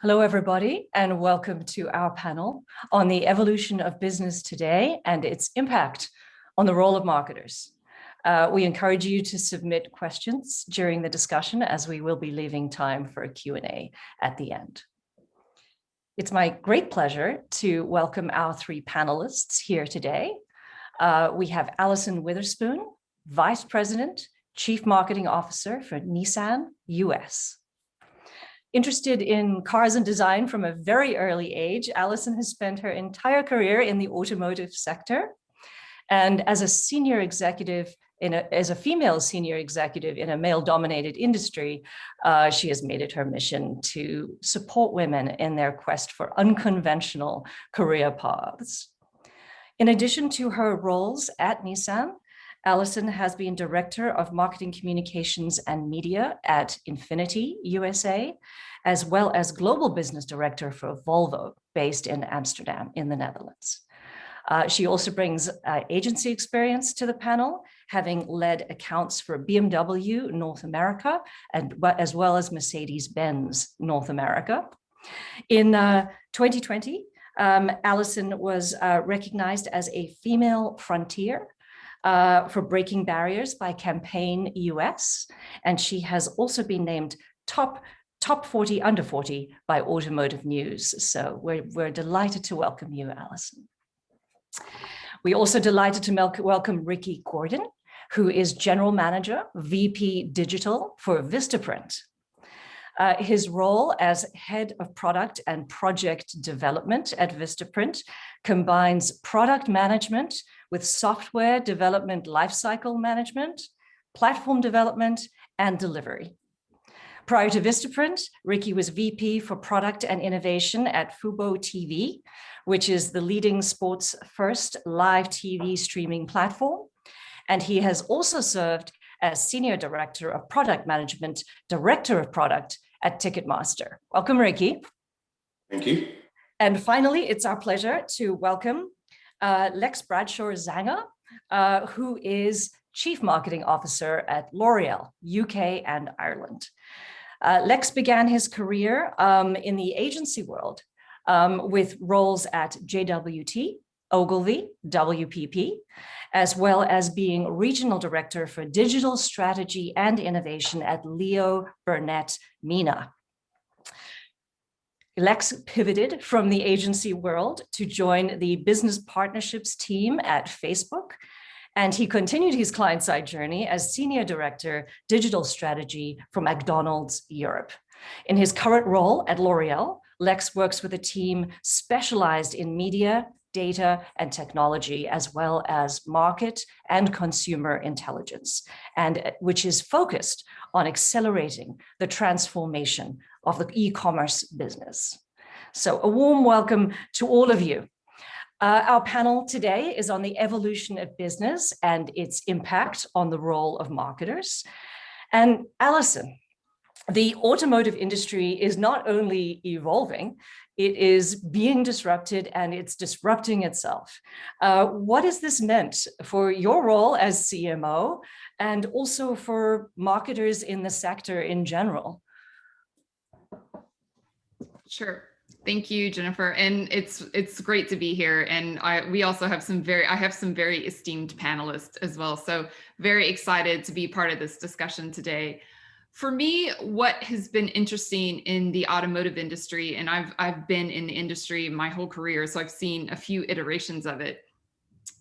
Hello, everybody, and welcome to our panel on the evolution of business today and its impact on the role of marketers. We encourage you to submit questions during the discussion, as we will be leaving time for a Q&A at the end. It's my great pleasure to welcome our three panelists here today. We have Alison Witherspoon, Vice President, Chief Marketing Officer for Nissan US. Interested in cars and design from a very early age, Alison has spent her entire career in the automotive sector. And as a senior executive, as a female senior executive in a male-dominated industry, she has made it her mission to support women in their quest for unconventional career paths. In addition to her roles at Nissan, Alison has been Director of Marketing Communications and Media at Infiniti USA, as well as Global Business Director for Volvo, based in Amsterdam in the Netherlands. She also brings agency experience to the panel, having led accounts for BMW North America, as well as Mercedes-Benz North America. In 2020, Alison was recognized as a female frontier for breaking barriers by Campaign US, and she has also been named top 40 under 40 by Automotive News. So we're delighted to welcome you, Alison. We're also delighted to welcome Ricky Gordon, who is General Manager, VP Digital for Vistaprint. His role as Head of Product and Project Development at Vistaprint combines product management with software development lifecycle management, platform development, and delivery. Prior to Vistaprint, Ricky was VP for Product and Innovation at Fubo TV, which is the leading sports-first live TV streaming platform. And he has also served as Senior Director of Product Management, Director of Product at Ticketmaster. Welcome, Ricky. Thank you. And finally, it's our pleasure to welcome Lex Bradshaw-Zanger, who is Chief Marketing Officer at L'Oreal, UK and Ireland. Lex began his career in the agency world with roles at JWT, Ogilvy, WPP, as well as being Regional Director for Digital Strategy and Innovation at Leo Burnett Mina. Lex pivoted from the agency world to join the business partnerships team at Facebook, and he continued his client-side journey as Senior Director, Digital Strategy for McDonald's Europe. In his current role at L'Oreal, Lex works with a team specialized in media, data, and technology, as well as market and consumer intelligence, and which is focused on accelerating the transformation of the e-commerce business. So a warm welcome to all of you. Our panel today is on the evolution of business and its impact on the role of marketers. And Alison, the automotive industry is not only evolving, it is being disrupted and it's disrupting itself. What has this meant for your role as CMO and also for marketers in the sector in general? Sure. Thank you, Jennifer. And it's great to be here. And we also have I have some very esteemed panelists as well. So very excited to be part of this discussion today. For me, what has been interesting in the automotive industry, and I've been in the industry my whole career, so I've seen a few iterations of it,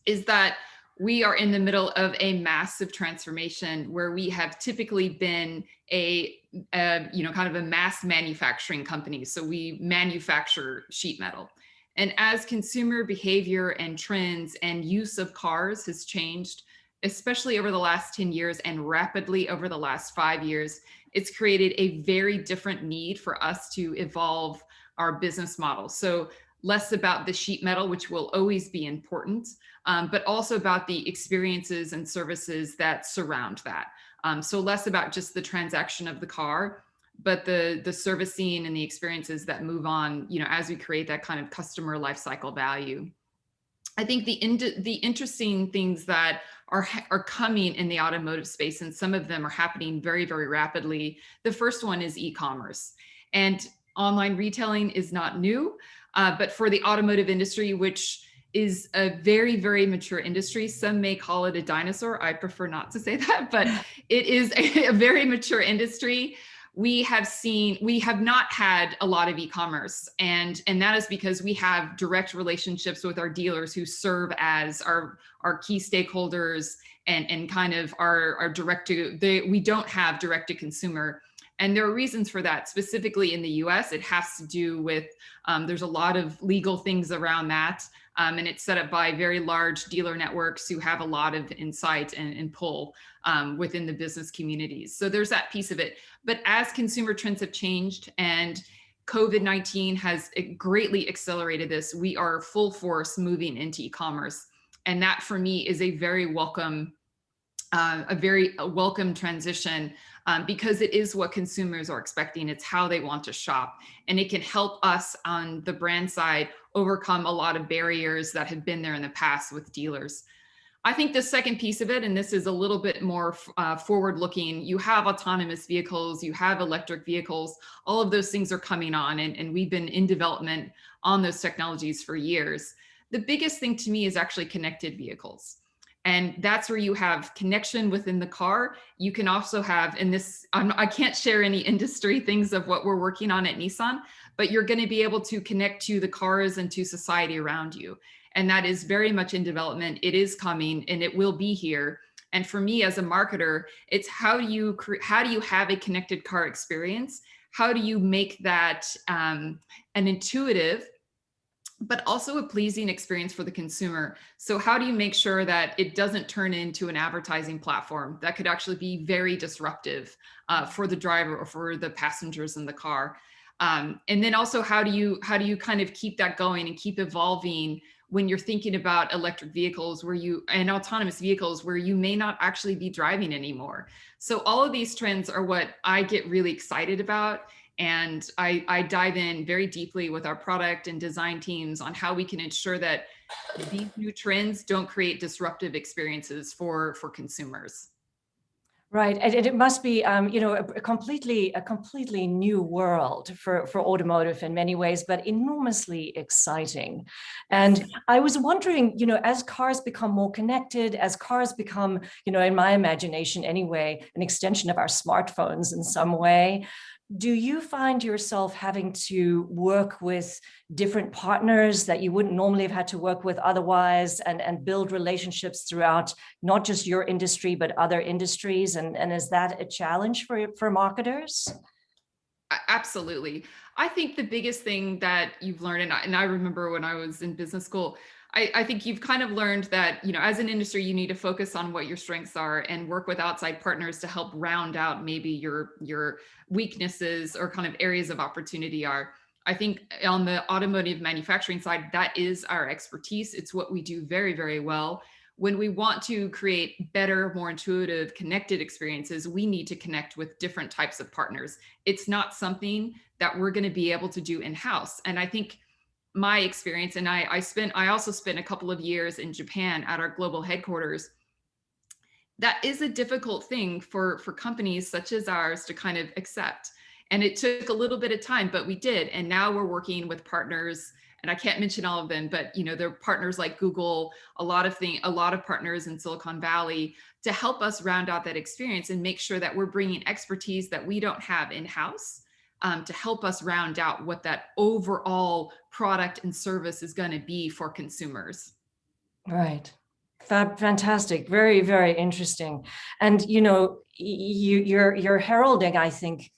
is that we are in the middle of a massive transformation where we have typically been kind of a mass manufacturing company. So we manufacture sheet metal. And as consumer behavior and trends and use of cars has changed, especially over the last 10 years and rapidly over the last 5 years, it's created a very different need for us to evolve our business model. So less about the sheet metal, which will always be important, but also about the experiences and services that surround that. So less about just the transaction of the car, but the servicing and the experiences that move on, as we create that kind of customer lifecycle value. I think the interesting things that are coming in the automotive space, and some of them are happening very, very rapidly. The first one is e-commerce. And online retailing is not new, but for the automotive industry, which is a very, very mature industry. Some may call it a dinosaur. I prefer not to say that, but it is a very mature industry. We have not had a lot of e-commerce, and that is because we have direct relationships with our dealers who serve as our key stakeholders and kind of our we don't have direct to consumer. And there are reasons for that. Specifically in the US, it has to do with, there's a lot of legal things around that. And it's set up by very large dealer networks who have a lot of insight and pull within the business communities. So there's that piece of it. But as consumer trends have changed and COVID-19 has greatly accelerated this, we are full force moving into e-commerce. And that for me is a very welcome transition, because it is what consumers are expecting. It's how they want to shop. And it can help us on the brand side overcome a lot of barriers that have been there in the past with dealers. I think the second piece of it, and this is a little bit more forward looking, you have autonomous vehicles, you have electric vehicles, all of those things are coming on, and we've been in development on those technologies for years. The biggest thing to me is actually connected vehicles. And that's where you have connection within the car. You can also have, and this, I can't share any industry things of what we're working on at Nissan, but you're going to be able to connect to the cars and to society around you. And that is very much in development. It is coming and it will be here. And for me as a marketer, it's how do you have a connected car experience? How do you make that an intuitive, but also a pleasing experience for the consumer? So how do you make sure that it doesn't turn into an advertising platform that could actually be very disruptive for the driver or for the passengers in the car? And then also, how do you kind of keep that going and keep evolving when you're thinking about electric vehicles and autonomous vehicles where you may not actually be driving anymore? So all of these trends are what I get really excited about. And I dive in very deeply with our product and design teams on how we can ensure that these new trends don't create disruptive experiences for consumers. Right, and it must be, a completely new world for automotive in many ways, but enormously exciting. And I was wondering, as cars become more connected, as cars become, in my imagination anyway, an extension of our smartphones in some way, do you find yourself having to work with different partners that you wouldn't normally have had to work with otherwise, and build relationships throughout not just your industry, but other industries? And is that a challenge for marketers? Absolutely. I think the biggest thing that you've learned, and I remember when I was in business school, I think you've kind of learned that, as an industry, you need to focus on what your strengths are and work with outside partners to help round out maybe your weaknesses or kind of areas of opportunity are. I think on the automotive manufacturing side, that is our expertise. It's what we do very, very well. When we want to create better, more intuitive, connected experiences, we need to connect with different types of partners. It's not something that we're going to be able to do in-house. And I think my experience, and I also spent a couple of years in Japan at our global headquarters. That is a difficult thing for companies such as ours to kind of accept. And it took a little bit of time, but we did. And now we're working with partners, and I can't mention all of them, but there are partners like Google, a lot of partners in Silicon Valley to help us round out that experience and make sure that we're bringing expertise that we don't have in-house, to help us round out what that overall product and service is going to be for consumers. Right. Fantastic. Very, very interesting. And, you're heralding, I think,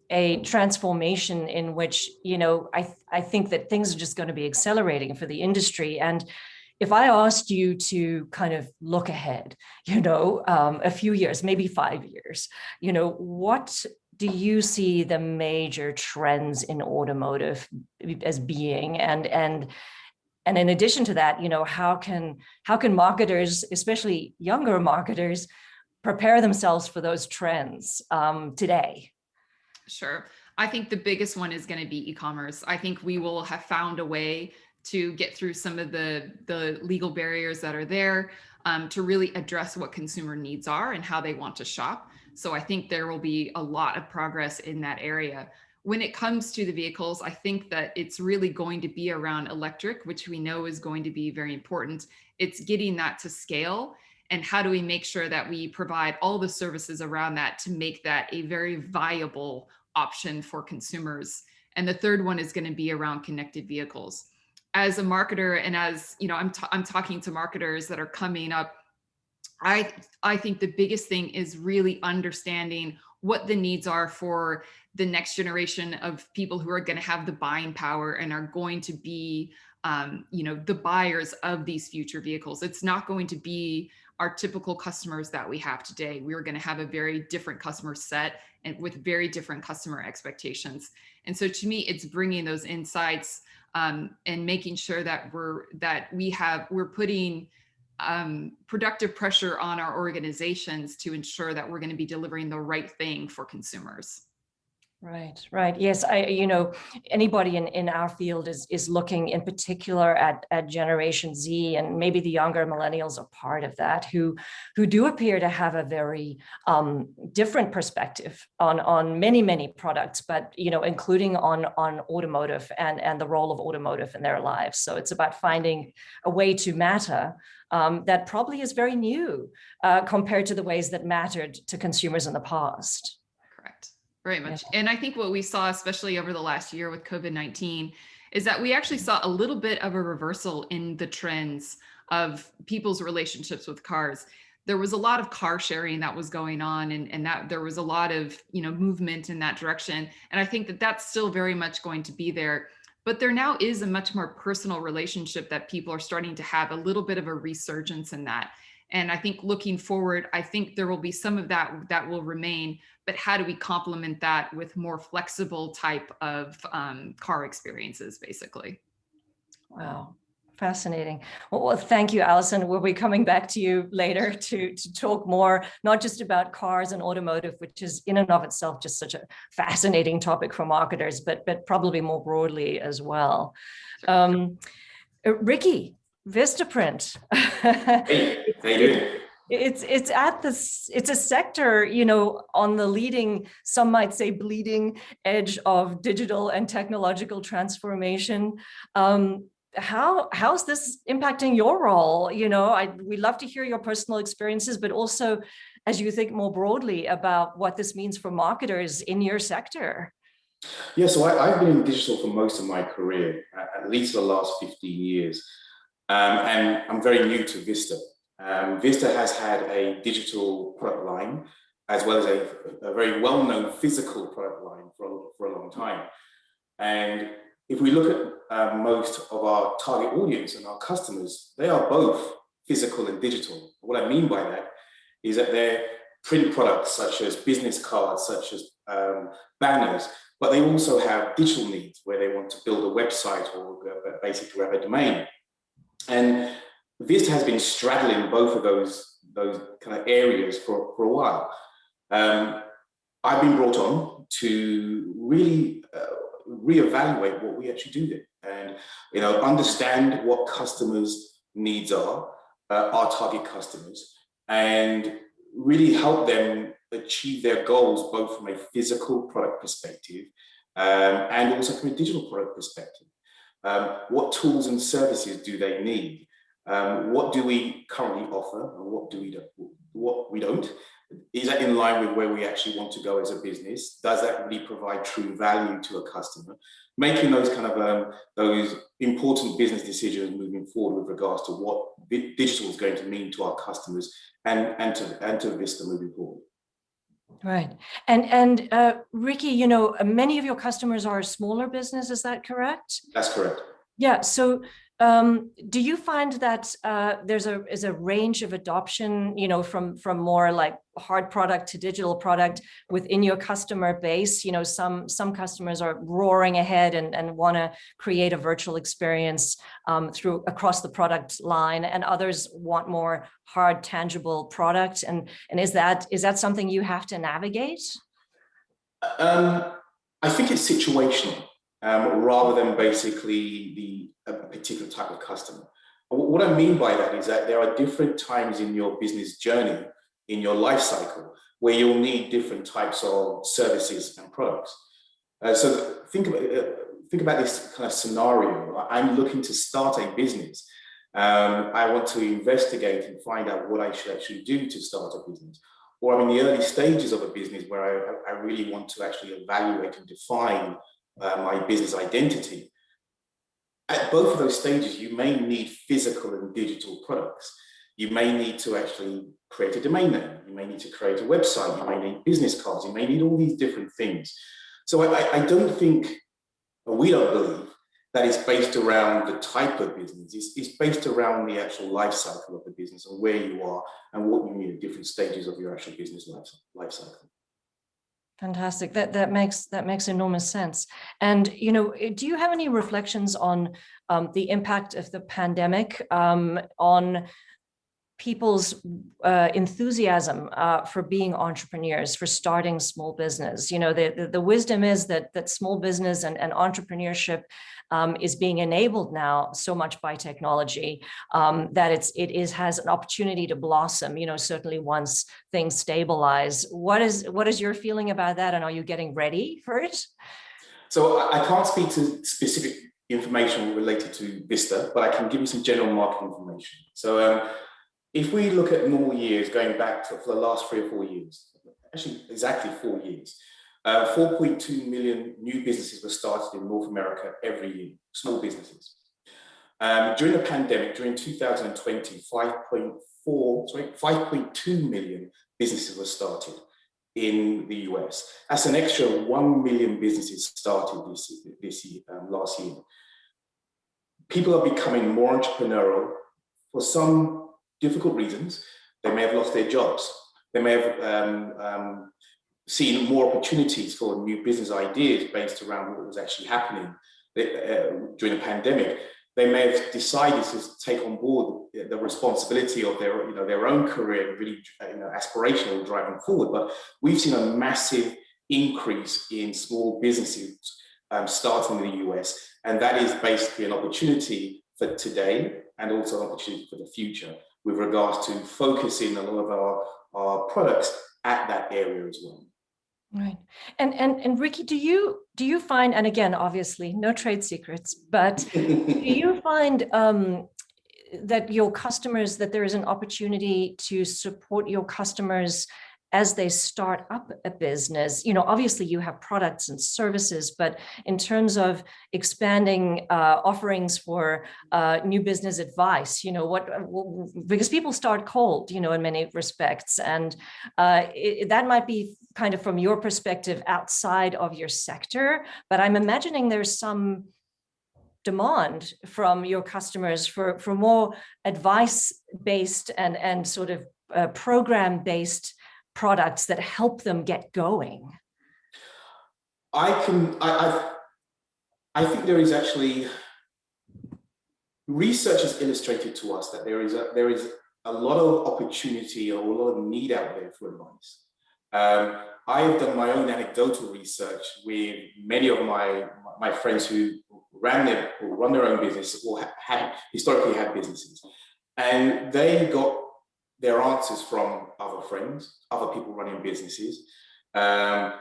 a transformation in which, I think that things are just going to be accelerating for the industry. And if I asked you to kind of look ahead, a few years, maybe 5 years, what do you see the major trends in automotive as being? And in addition to that, how can marketers, especially younger marketers, prepare themselves for those trends today? Sure. I think the biggest one is going to be e-commerce. I think we will have found a way to get through some of the legal barriers that are there, to really address what consumer needs are and how they want to shop. So I think there will be a lot of progress in that area. when it comes to the vehicles, I think that it's really going to be around electric, which we know is going to be very important. It's getting that to scale. And how do we make sure that we provide all the services around that to make that a very viable option for consumers? And the third one is going to be around connected vehicles. As a marketer, and as you know, I'm talking to marketers that are coming up. I think the biggest thing is really understanding what the needs are for the next generation of people who are going to have the buying power and are going to be, the buyers of these future vehicles. It's not going to be our typical customers that we have today. We're going to have a very different customer set and with very different customer expectations. And so to me, it's bringing those insights and making sure that we're putting productive pressure on our organizations to ensure that we're going to be delivering the right thing for consumers. Right. Yes, anybody in our field is looking in particular at Generation Z, and maybe the younger millennials are part of that, who do appear to have a very different perspective on many products, but including on automotive and the role of automotive in their lives. So it's about finding a way to matter that probably is very new compared to the ways that mattered to consumers in the past. Correct. Very much. And I think what we saw, especially over the last year with COVID-19, is that we actually saw a little bit of a reversal in the trends of people's relationships with cars. There was a lot of car sharing that was going on, and that there was a lot of movement in that direction. And I think that that's still very much going to be there. But there now is a much more personal relationship that people are starting to have, a little bit of a resurgence in that. And I think looking forward, I think there will be some of that will remain, but how do we complement that with more flexible type of car experiences, basically? Wow, fascinating. Well, thank you, Alison. We'll be coming back to you later to talk more, not just about cars and automotive, which is in and of itself just such a fascinating topic for marketers, but probably more broadly as well. Ricky, Vistaprint. Hey, how you doing? It's a sector, on the leading, some might say bleeding edge of digital and technological transformation. How's this impacting your role? We'd love to hear your personal experiences, but also as you think more broadly about what this means for marketers in your sector. Yeah, so I've been in digital for most of my career, at least the last 15 years. And I'm very new to Vista. Vista has had a digital product line, as well as a very well-known physical product line for a long time. And if we look at most of our target audience and our customers, they are both physical and digital. What I mean by that is that they're print products such as business cards, such as banners, but they also have digital needs where they want to build a website or basically have a domain. And Vista has been straddling both of those kind of areas for a while. I've been brought on to really reevaluate what we actually do there, and understand what customers' needs are, our target customers, and really help them achieve their goals both from a physical product perspective and also from a digital product perspective. What tools and services do they need? What do we currently offer, and what we don't? Is that in line with where we actually want to go as a business? Does that really provide true value to a customer? Making those kind of those important business decisions moving forward with regards to what digital is going to mean to our customers and to Vista moving forward. Right. And Ricky, many of your customers are smaller business, is that correct? That's correct. Yeah. So do you find that there's a range of adoption, from more like hard product to digital product within your customer base? Some customers are roaring ahead and want to create a virtual experience across the product line, and others want more hard, tangible product. And is that something you have to navigate? I think it's situational. Rather than basically a particular type of customer. What I mean by that is that there are different times in your business journey, in your life cycle, where you'll need different types of services and products. So think about this kind of scenario. I'm looking to start a business. I want to investigate and find out what I should actually do to start a business. Or I'm in the early stages of a business where I really want to actually evaluate and define my business identity. At both of those stages, you may need physical and digital products. You may need to actually create a domain name. You may need to create a website. You may need business cards. You may need all these different things. So I don't think, or we don't believe, that it's based around the type of business. It's based around the actual life cycle of the business and where you are and what you need at different stages of your actual business life cycle. Fantastic. That makes enormous sense. And do you have any reflections on the impact of the pandemic on people's enthusiasm for being entrepreneurs, for starting small business? The wisdom is that small business and entrepreneurship is being enabled now so much by technology that it has an opportunity to blossom, certainly once things stabilize. What is your feeling about that? And are you getting ready for it? So I can't speak to specific information related to Vista, but I can give you some general market information. So if we look at normal years going back for the last 3 or 4 years, actually exactly 4 years, 4.2 million new businesses were started in North America every year, small businesses. During the pandemic, during 2020, 5.2 million businesses were started in the US. That's an extra 1 million businesses started this year, last year. People are becoming more entrepreneurial for some difficult reasons. They may have lost their jobs. They may have seen more opportunities for new business ideas based around what was actually happening during the pandemic. They may have decided to take on board the responsibility of their own career, really aspirational driving forward. But we've seen a massive increase in small businesses starting in the US, and that is basically an opportunity for today and also an opportunity for the future with regards to focusing a lot of our products at that area as well. Right. And Ricky, do you find, and again, obviously no trade secrets, but do you find that there is an opportunity to support your customers as they start up a business? Obviously you have products and services, but in terms of expanding offerings for new business advice, because people start cold, in many respects, and that might be kind of from your perspective outside of your sector, but I'm imagining there's some demand from your customers for more advice-based and sort of program-based products that help them get going. I think there is actually, research has illustrated to us that there is a lot of opportunity or a lot of need out there for advice. I have done my own anecdotal research with many of my friends who run their own business or historically had businesses, and they got their answers from other friends, other people running businesses,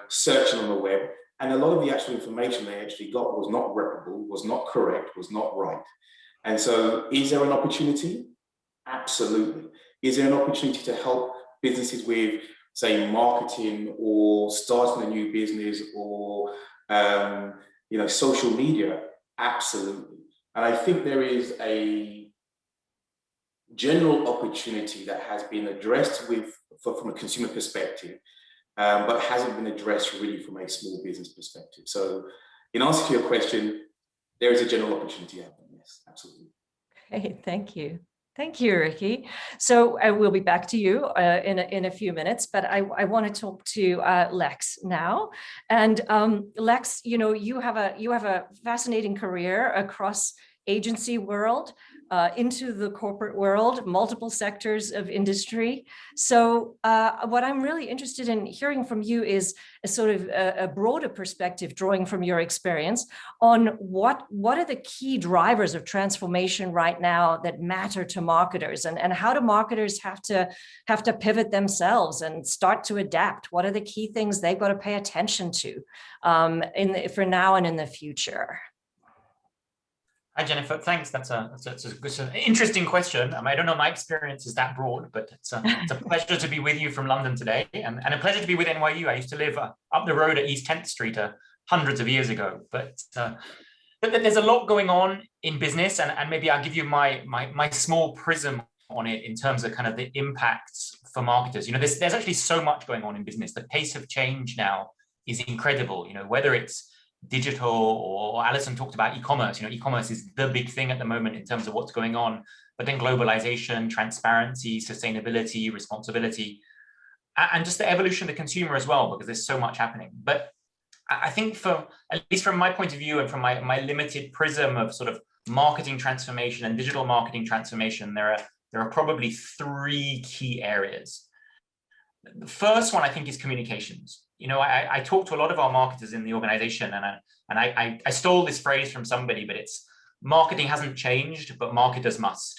searching on the web, and a lot of the actual information they actually got was not reputable, was not correct, was not right. And so is there an opportunity? Absolutely. Is there an opportunity to help businesses with, say, marketing or starting a new business or social media? Absolutely. And I think there is a general opportunity that has been addressed from a consumer perspective, but hasn't been addressed really from a small business perspective. So in answer to your question, there is a general opportunity out there. Yes, absolutely. Okay, thank you. Thank you, Ricky. So I will be back to you in a few minutes, but I want to talk to Lex now. And Lex, you have a fascinating career across agency world. into the corporate world, multiple sectors of industry. So what I'm really interested in hearing from you is a sort of a broader perspective, drawing from your experience on what are the key drivers of transformation right now that matter to marketers, and how do marketers have to pivot themselves and start to adapt? What are the key things they've got to pay attention to for now and in the future? Hi, Jennifer. Thanks. That's an interesting question. I don't know, my experience is that broad, but it's a pleasure to be with you from London today, and a pleasure to be with NYU. I used to live up the road at East 10th Street hundreds of years ago. But there's a lot going on in business, and maybe I'll give you my small prism on it in terms of kind of the impacts for marketers. There's actually so much going on in business. The pace of change now is incredible. Whether it's digital, or Alison talked about e-commerce. E-commerce is the big thing at the moment in terms of what's going on, but then globalization, transparency, sustainability, responsibility, and just the evolution of the consumer as well, because there's so much happening. But I think at least from my point of view and from my limited prism of sort of marketing transformation and digital marketing transformation, there are probably three key areas. The first one, I think, is communications. I talk to a lot of our marketers in the organization, and I stole this phrase from somebody, but it's marketing hasn't changed, but marketers must.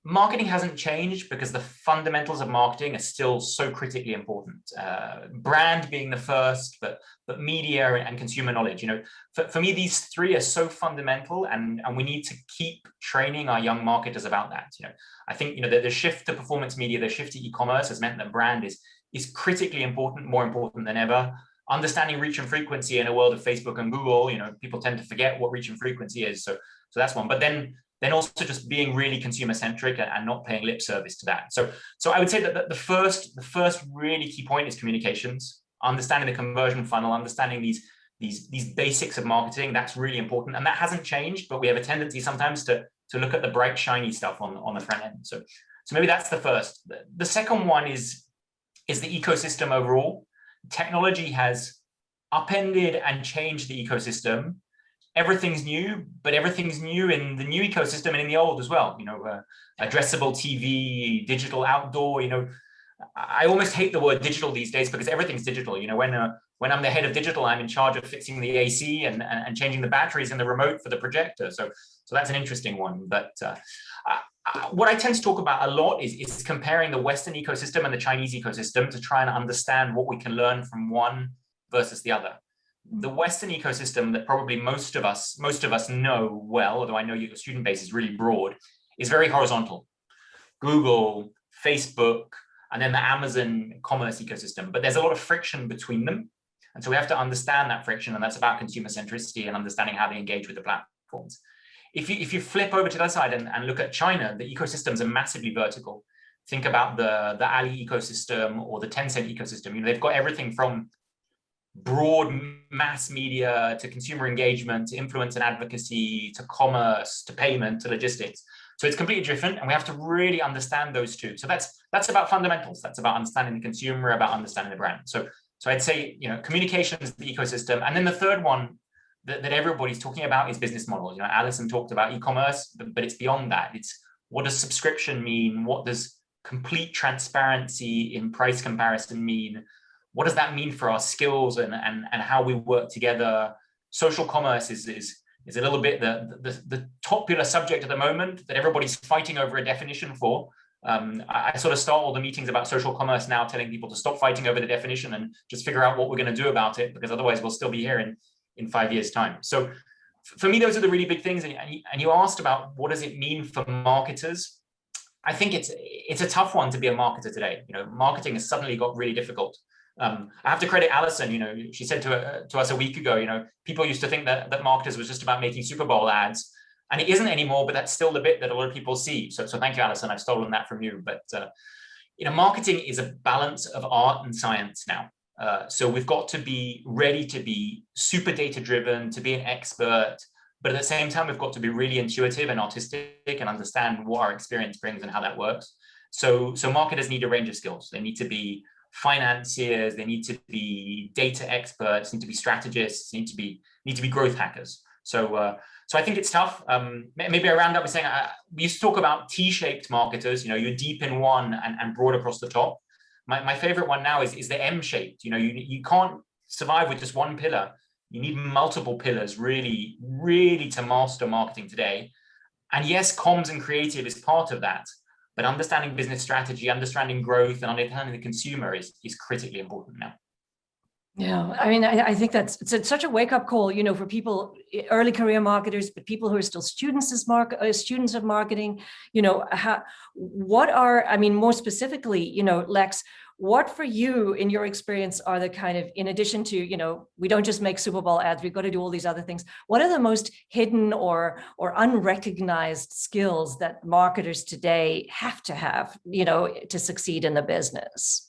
Marketing hasn't changed because the fundamentals of marketing are still so critically important. Brand being the first, but media and consumer knowledge. For me, these three are so fundamental, and we need to keep training our young marketers about that. I think the shift to performance media, the shift to e-commerce has meant that brand is critically important, more important than ever. Understanding reach and frequency in a world of Facebook and Google, people tend to forget what reach and frequency is. So that's one. But then also just being really consumer centric and not paying lip service to that. So I would say that the first really key point is communications, understanding the conversion funnel, understanding these basics of marketing. That's really important, and that hasn't changed. But we have a tendency sometimes to look at the bright shiny stuff on the front end. So maybe that's the first. The second one is the ecosystem overall. Technology has upended and changed the ecosystem. Everything's new, but everything's new in the new ecosystem and in the old as well. Addressable TV, digital outdoor. I almost hate the word digital these days because everything's digital. When I'm the head of digital, I'm in charge of fixing the AC and changing the batteries in the remote for the projector. So that's an interesting one. But what I tend to talk about a lot is comparing the Western ecosystem and the Chinese ecosystem to try and understand what we can learn from one versus the other. The Western ecosystem that probably most of us know well, although I know your student base is really broad, is very horizontal. Google, Facebook, and then the Amazon commerce ecosystem. But there's a lot of friction between them. And so we have to understand that friction, and that's about consumer centricity and understanding how they engage with the platforms. If you flip over to the other side and look at China, the ecosystems are massively vertical. Think about the Ali ecosystem or the Tencent ecosystem. They've got everything from broad mass media to consumer engagement, to influence and advocacy, to commerce, to payment, to logistics. So it's completely different, and we have to really understand those two. So that's about fundamentals. That's about understanding the consumer, about understanding the brand. So I'd say communications, the ecosystem, and then the third one that everybody's talking about is business models. Alison talked about e-commerce, but it's beyond that. It's what does subscription mean? What does complete transparency in price comparison mean? What does that mean for our skills and how we work together? Social commerce is a little bit the popular subject at the moment that everybody's fighting over a definition for. I sort of start all the meetings about social commerce now telling people to stop fighting over the definition and just figure out what we're going to do about it, because otherwise we'll still be here in 5 years' time. So for me, those are the really big things. And you asked about what does it mean for marketers? I think it's a tough one to be a marketer today. Marketing has suddenly got really difficult. I have to credit Alison. She said to us a week ago, people used to think that marketers was just about making Super Bowl ads, and it isn't anymore, but that's still the bit that a lot of people see. So thank you, Alison. I've stolen that from you. But marketing is a balance of art and science now. So we've got to be ready to be super data driven, to be an expert, but at the same time, we've got to be really intuitive and artistic and understand what our experience brings and how that works. So marketers need a range of skills. They need to be financiers, they need to be data experts, need to be strategists, need to be growth hackers. So I think it's tough. Maybe I round up by saying we used to talk about T-shaped marketers. You're deep in one and broad across the top. My favorite one now is the M-shaped. You can't survive with just one pillar. You need multiple pillars really, really to master marketing today. And yes, comms and creative is part of that, but understanding business strategy, understanding growth, and understanding the consumer is critically important now. Yeah, I mean, I think it's such a wake-up call, for people, early career marketers, but people who are still students of marketing. More specifically, Lex, what for you, in your experience, are the kind of, in addition to, we don't just make Super Bowl ads, we've got to do all these other things. What are the most hidden or unrecognized skills that marketers today have to have, to succeed in the business?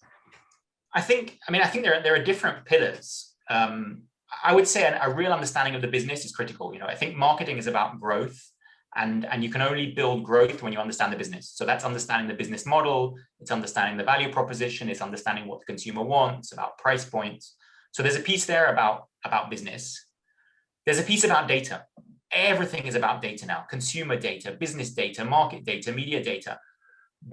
I think there are different pillars. I would say a real understanding of the business is critical. I think marketing is about growth, and you can only build growth when you understand the business. So that's understanding the business model, it's understanding the value proposition, it's understanding what the consumer wants, about price points. So there's a piece there about business. There's a piece about data. Everything is about data now: consumer data, business data, market data, media data.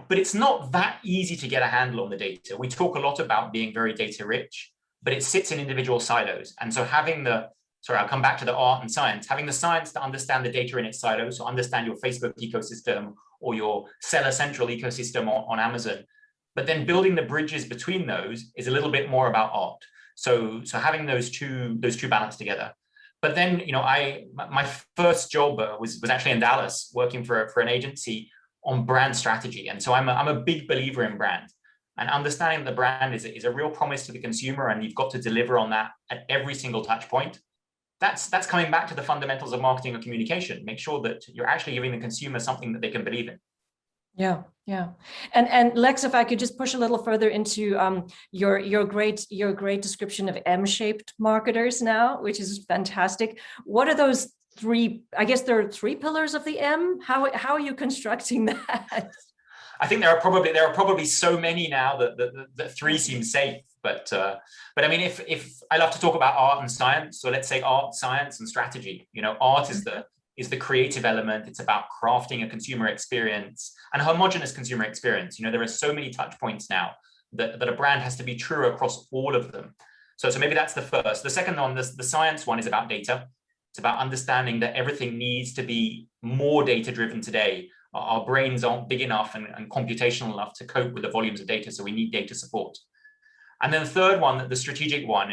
But it's not that easy to get a handle on the data. We talk a lot about being very data rich, but it sits in individual silos. And so I'll come back to the art and science, having the science to understand the data in its silos, so understand your Facebook ecosystem or your Seller Central ecosystem on Amazon, but then building the bridges between those is a little bit more about art. So having those two balanced together. But then, my first job was actually in Dallas, working for an agency on brand strategy. And so I'm a big believer in brand, and understanding the brand is a real promise to the consumer, and you've got to deliver on that at every single touch point. That's coming back to the fundamentals of marketing and communication. Make sure that you're actually giving the consumer something that they can believe in. Yeah. And Lex, if I could just push a little further into your great description of M-shaped marketers now, which is fantastic. What are those three? I guess there are three pillars of the M. How are you constructing that? I think there are probably so many now that three seems safe. But I mean, if I love to talk about art and science, so let's say art, science, and strategy. Art is the creative element. It's about crafting a consumer experience, and a homogeneous consumer experience. There are so many touch points now that a brand has to be true across all of them. So maybe that's the first. The second one, the science one, is about data. It's about understanding that everything needs to be more data-driven today. Our brains aren't big enough and computational enough to cope with the volumes of data, so we need data support. And then the third one, the strategic one,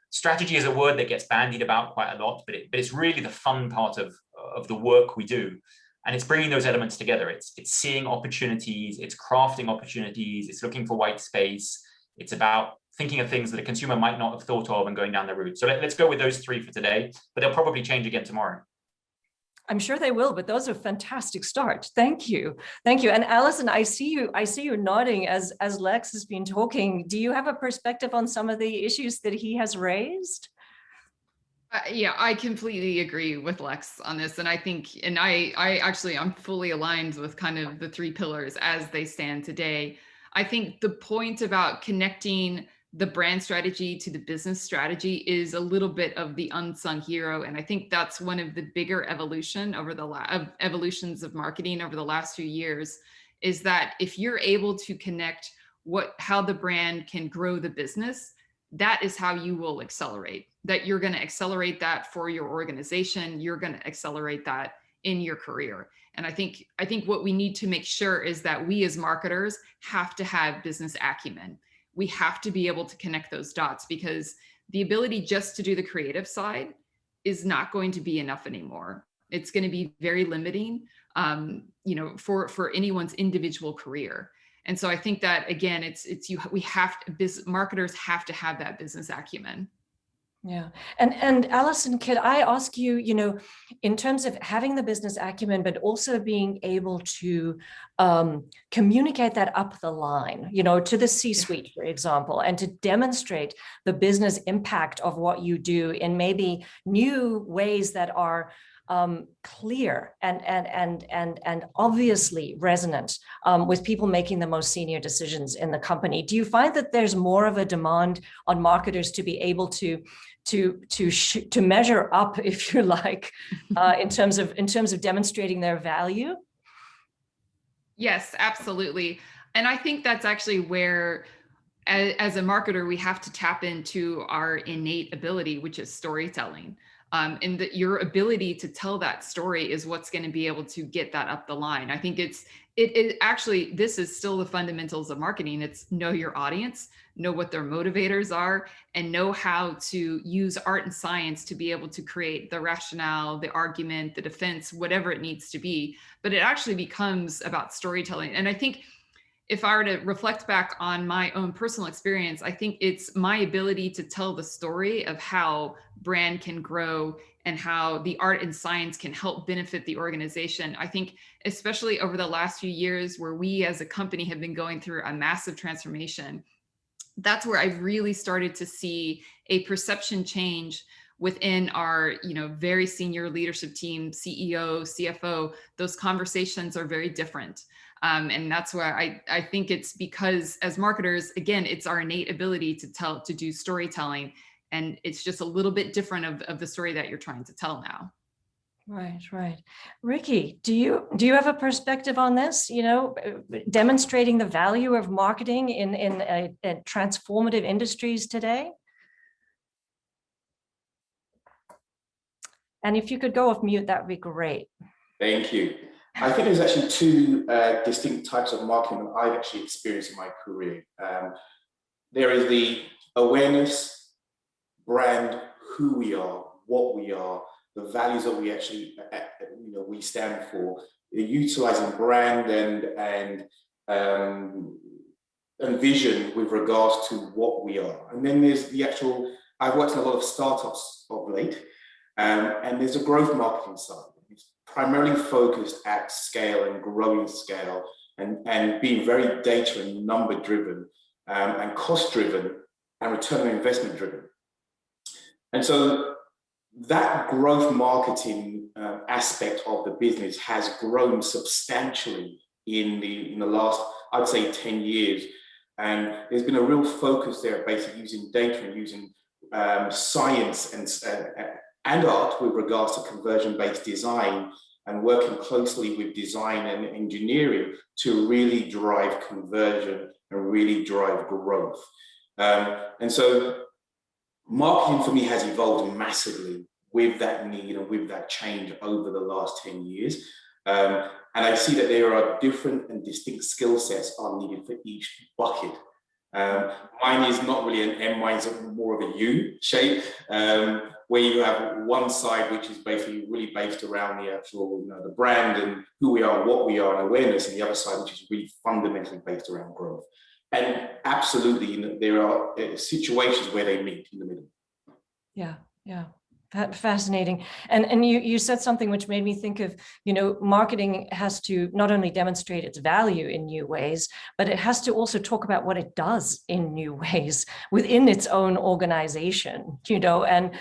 strategy is a word that gets bandied about quite a lot, but it's really the fun part of the work we do. And it's bringing those elements together. It's seeing opportunities, it's crafting opportunities, it's looking for white space. It's about thinking of things that a consumer might not have thought of and going down the route. So let's go with those three for today, but they'll probably change again tomorrow. I'm sure they will, but those are a fantastic start. Thank you. And Alison, I see you nodding as Lex has been talking. Do you have a perspective on some of the issues that he has raised? Yeah, I completely agree with Lex on this. And I think, I'm fully aligned with kind of the three pillars as they stand today. I think the point about connecting the brand strategy to the business strategy is a little bit of the unsung hero. And I think that's one of the bigger evolutions of marketing over the last few years, is that if you're able to connect how the brand can grow the business, that is how you will accelerate. That you're going to accelerate that for your organization. You're going to accelerate that in your career. And I think what we need to make sure is that we as marketers have to have business acumen. We have to be able to connect those dots, because the ability just to do the creative side is not going to be enough anymore. It's going to be very limiting, for anyone's individual career. And so I think that, again, marketers have to have that business acumen. Yeah. And Alison, could I ask you, in terms of having the business acumen, but also being able to communicate that up the line, to the C-suite, for example, and to demonstrate the business impact of what you do in maybe new ways that are clear and obviously resonant with people making the most senior decisions in the company. Do you find that there's more of a demand on marketers to be able to measure up, if you like, in terms of demonstrating their value? Yes, absolutely. And I think that's actually where, as a marketer, we have to tap into our innate ability, which is storytelling. And that your ability to tell that story is what's going to be able to get that up the line. I think it actually, this is still the fundamentals of marketing. It's know your audience, know what their motivators are, and know how to use art and science to be able to create the rationale, the argument, the defense, whatever it needs to be. But it actually becomes about storytelling. And I think if I were to reflect back on my own personal experience, I think it's my ability to tell the story of how brand can grow and how the art and science can help benefit the organization. I think especially over the last few years where we as a company have been going through a massive transformation, that's where I've really started to see a perception change within our, very senior leadership team, CEO, CFO. Those conversations are very different. And that's why I think it's because as marketers, again, it's our innate ability to do storytelling. And it's just a little bit different of the story that you're trying to tell now. Right. Ricky, do you have a perspective on this? Demonstrating the value of marketing in transformative industries today? And if you could go off mute, that would be great. Thank you. I think there's actually two distinct types of marketing that I've actually experienced in my career. There is the awareness, brand, who we are, what we are, the values that we actually, we stand for. Utilizing brand and vision with regards to what we are. And then there's the actual. I've worked in a lot of startups of late, and there's a growth marketing side. Primarily focused at scale and growing scale and being very data and number driven and cost driven and return on investment driven. And so that growth marketing aspect of the business has grown substantially in the last, I'd say 10 years. And there's been a real focus there, basically using data and using science and art with regards to conversion-based design and working closely with design and engineering to really drive conversion and really drive growth. And so marketing for me has evolved massively with that need and with that change over the last 10 years. And I see that there are different and distinct skill sets are needed for each bucket. Mine is not really an M, mine's more of a U shape, where you have one side which is basically really based around the actual, the brand and who we are, what we are, and awareness, and the other side which is really fundamentally based around growth. And absolutely, there are situations where they meet in the middle. Yeah. Fascinating. And you said something which made me think of, marketing has to not only demonstrate its value in new ways, but it has to also talk about what it does in new ways within its own organization, and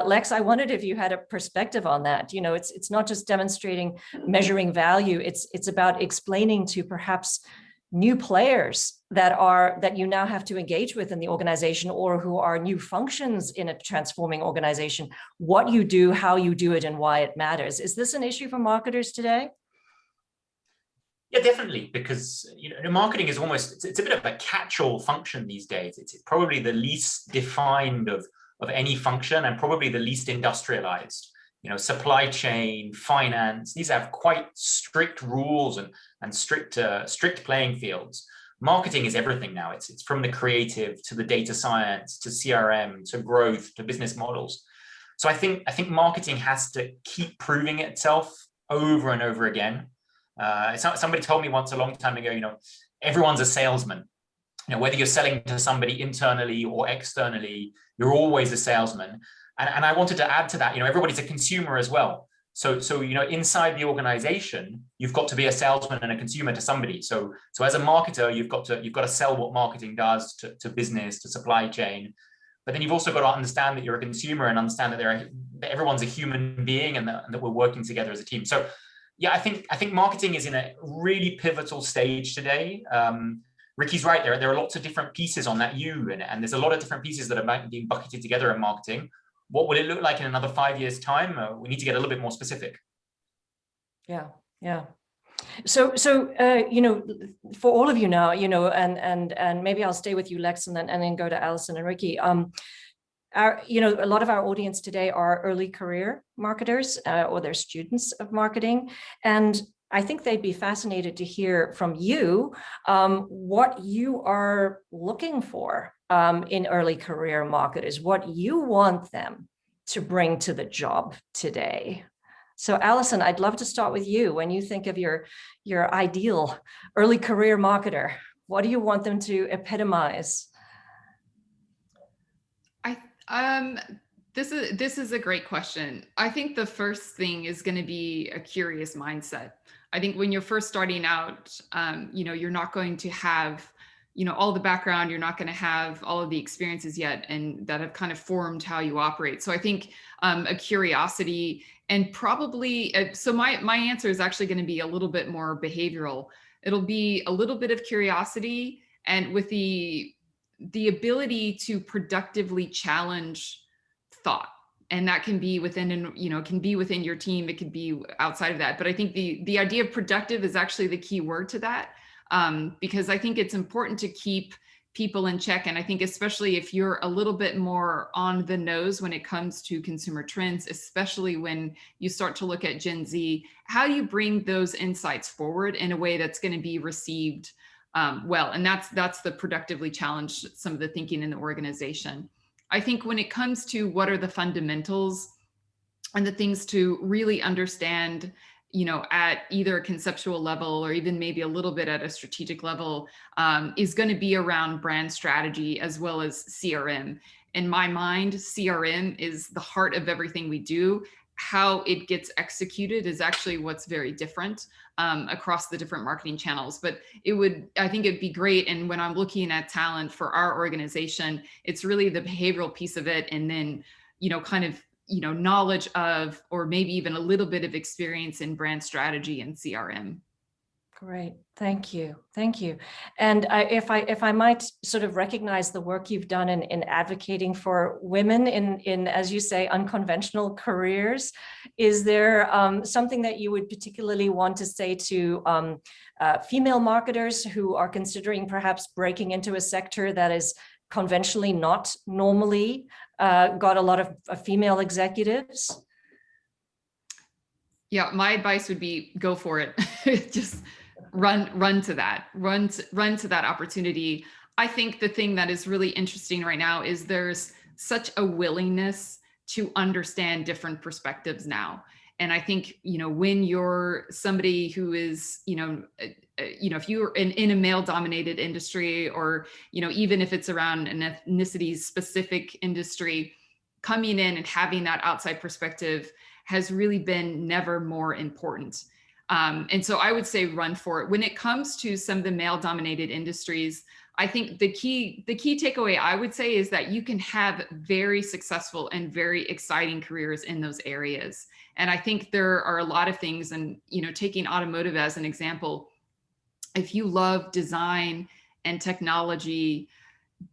Lex, I wondered if you had a perspective on that. It's not just demonstrating, measuring value. It's about explaining to perhaps new players that you now have to engage with in the organization, or who are new functions in a transforming organization, what you do, how you do it, and why it matters. Is this an issue for marketers today? Yeah, definitely, because marketing is almost, it's a bit of a catch-all function these days. It's probably the least defined of any function, and probably the least industrialized. Supply chain, finance, these have quite strict rules and strict playing fields. Marketing is everything now. It's from the creative to the data science to CRM to growth to business models. So I think marketing has to keep proving itself over and over again. Somebody told me once a long time ago, everyone's a salesman. Whether you're selling to somebody internally or externally, you're always a salesman. And I wanted to add to that, everybody's a consumer as well. So inside the organization, you've got to be a salesman and a consumer to somebody. So as a marketer, you've got to sell what marketing does to business, to supply chain. but then you've also got to understand that you're a consumer and understand that everyone's a human being and that we're working together as a team. So yeah, I think marketing is in a really pivotal stage today. Ricky's right, there are lots of different pieces on that U, and there's a lot of different pieces that are being bucketed together in marketing. What will it look like in another 5 years' time? We need to get a little bit more specific. Yeah. So for all of you now, and maybe I'll stay with you, Lex, and then go to Alison and Ricky. A lot of our audience today are early career marketers, or they're students of marketing, and I think they'd be fascinated to hear from you what you are looking for in early career marketers, what you want them to bring to the job today. So Alison, I'd love to start with you. When you think of your ideal early career marketer, what do you want them to epitomize? This is a great question. I think the first thing is going to be a curious mindset. I think when you're first starting out, you're not going to have, all the background, you're not going to have all of the experiences yet, and that have kind of formed how you operate. So I think a curiosity, and probably, so my answer is actually going to be a little bit more behavioral. It'll be a little bit of curiosity, and with the ability to productively challenge thought. And that can be within, it can be within your team, it could be outside of that. But I think the idea of productive is actually the key word to that, because I think it's important to keep people in check. And I think especially if you're a little bit more on the nose when it comes to consumer trends, especially when you start to look at Gen Z, how you bring those insights forward in a way that's going to be received well. And that's the productively challenge some of the thinking in the organization. I think when it comes to what are the fundamentals and the things to really understand, at either a conceptual level or even maybe a little bit at a strategic level, is going to be around brand strategy as well as CRM. In my mind, CRM is the heart of everything we do. How it gets executed is actually what's very different across the different marketing channels. But I think it'd be great. And when I'm looking at talent for our organization, it's really the behavioral piece of it. And then, knowledge of, or maybe even a little bit of experience in brand strategy and CRM. Great, thank you. And if I might sort of recognize the work you've done in advocating for women in, as you say, unconventional careers, is there something that you would particularly want to say to female marketers who are considering perhaps breaking into a sector that is conventionally not normally got a lot of female executives? Yeah, my advice would be go for it. Just run to that opportunity. I think the thing that is really interesting right now is there's such a willingness to understand different perspectives now. And I think, when you're somebody who is, if you're in a male dominated industry, or, even if it's around an ethnicity specific industry, coming in and having that outside perspective has really been never more important. And so I would say run for it. When it comes to some of the male dominated industries, I think the key takeaway I would say is that you can have very successful and very exciting careers in those areas. And I think there are a lot of things, and, taking automotive as an example, if you love design and technology,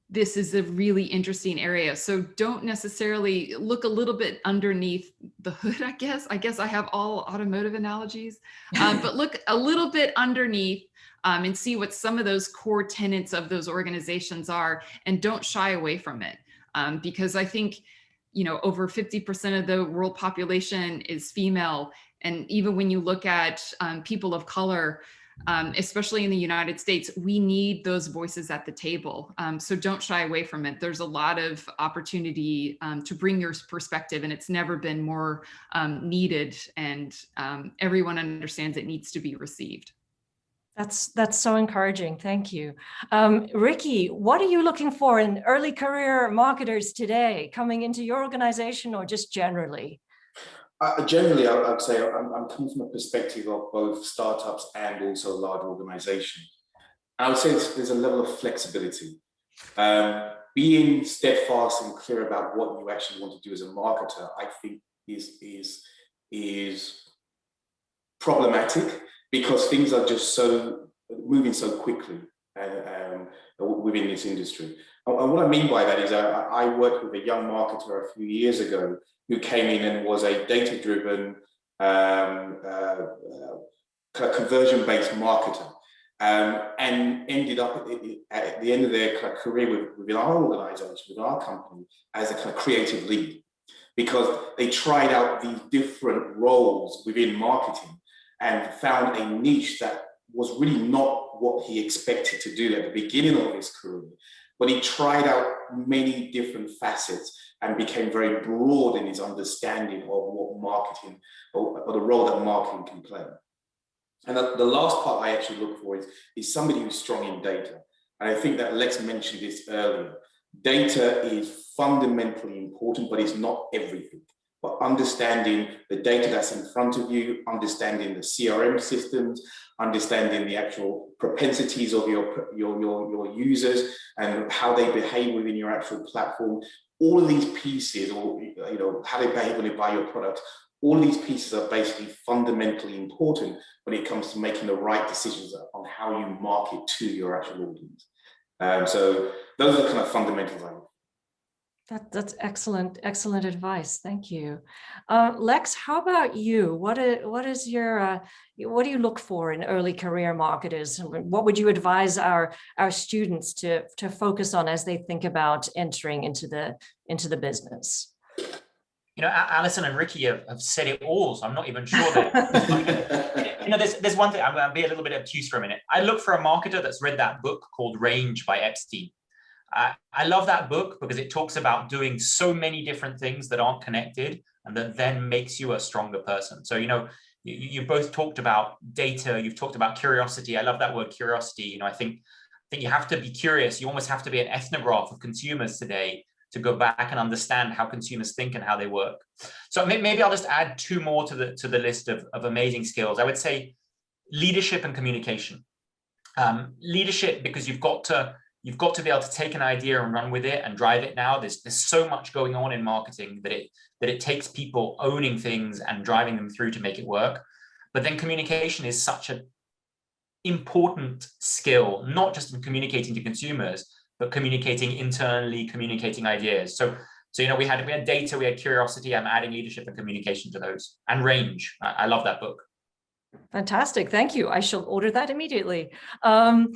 this is a really interesting area. So don't necessarily look a little bit underneath the hood, I guess. I have all automotive analogies, but look a little bit underneath and see what some of those core tenets of those organizations are, and don't shy away from it. Because I think, over 50% of the world population is female. And even when you look at people of color, especially in the United States, we need those voices at the table. So don't shy away from it. There's a lot of opportunity to bring your perspective, and it's never been more needed. And everyone understands it needs to be received. That's so encouraging. Thank you. Ricky, what are you looking for in early career marketers today, coming into your organization or just generally? Generally, I'd say I'm coming from a perspective of both startups and also large organizations. And I would say there's a level of flexibility. being steadfast and clear about what you actually want to do as a marketer, I think is problematic, because things are just moving so quickly within this industry. And what I mean by that is I worked with a young marketer a few years ago who came in and was a data-driven kind of conversion-based marketer, and ended up at the end of their kind of career within our organization, within our company, as a kind of creative lead, because they tried out these different roles within marketing and found a niche that was really not what he expected to do at the beginning of his career. But he tried out many different facets and became very broad in his understanding of what marketing, or the role that marketing can play. And the last part I actually look for is somebody who's strong in data. And I think that Lex mentioned this earlier. Data is fundamentally important, but it's not everything. But understanding the data that's in front of you, understanding the CRM systems, understanding the actual propensities of your users and how they behave within your actual platform, all of these pieces, or how they behave when they buy your product, all of these pieces are basically fundamentally important when it comes to making the right decisions on how you market to your actual audience. So those are the kind of fundamentals I think. That's excellent advice. Thank you. Lex, how about you? What do you look for in early career marketers? What would you advise our students to focus on as they think about entering into the business? Alison and Ricky have said it all, so I'm not even sure that. There's one thing. I'm going to be a little bit obtuse for a minute. I look for a marketer that's read that book called Range by Epstein. I love that book because it talks about doing so many different things that aren't connected, and that then makes you a stronger person. So, you both talked about data, you've talked about curiosity. I love that word, curiosity. I think you have to be curious. You almost have to be an ethnograph of consumers today to go back and understand how consumers think and how they work. So maybe I'll just add two more to the list of amazing skills. I would say leadership and communication. Leadership, because you've got to be able to take an idea and run with it and drive it now. There's so much going on in marketing that it takes people owning things and driving them through to make it work. But then communication is such an important skill, not just in communicating to consumers, but communicating internally, communicating ideas. So we had data, we had curiosity. I'm adding leadership and communication to those, and Range. I love that book. Fantastic, thank you. I shall order that immediately. We have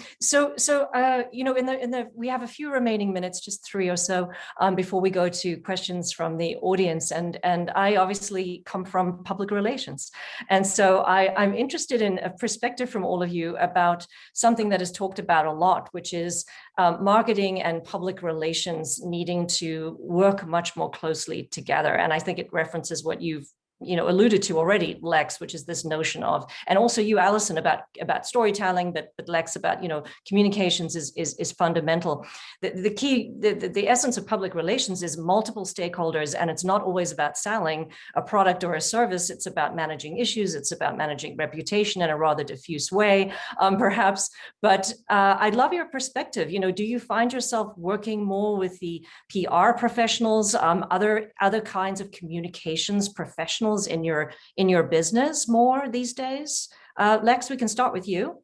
a few remaining minutes, just 3 or so, before we go to questions from the audience. And I obviously come from public relations, and so I'm interested in a perspective from all of you about something that is talked about a lot, which is marketing and public relations needing to work much more closely together. And I think it references what you've alluded to already, Lex, which is this notion of, and also you, Alison, about storytelling, but Lex about, communications is fundamental. The key, the essence of public relations is multiple stakeholders, and it's not always about selling a product or a service. It's about managing issues. It's about managing reputation in a rather diffuse way, perhaps. But I'd love your perspective. Do you find yourself working more with the PR professionals, other kinds of communications professionals in your business more these days? Lex, we can start with you.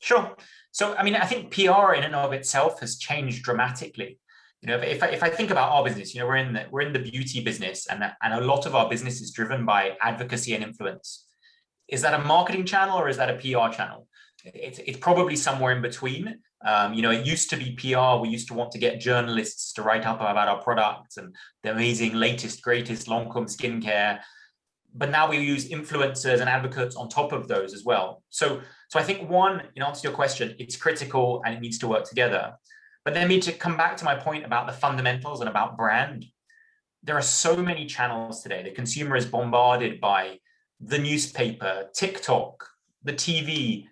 Sure. So, I think PR in and of itself has changed dramatically. If I think about our business, we're in the beauty business, and a lot of our business is driven by advocacy and influence. Is that a marketing channel or is that a PR channel? It's probably somewhere in between. It used to be PR. We used to want to get journalists to write up about our products and the amazing latest, greatest Lancôme skincare. But now we use influencers and advocates on top of those as well. So I think one, in answer to your question, it's critical and it needs to work together. But then to come back to my point about the fundamentals and about brand, there are so many channels today. The consumer is bombarded by the newspaper, TikTok, the TV.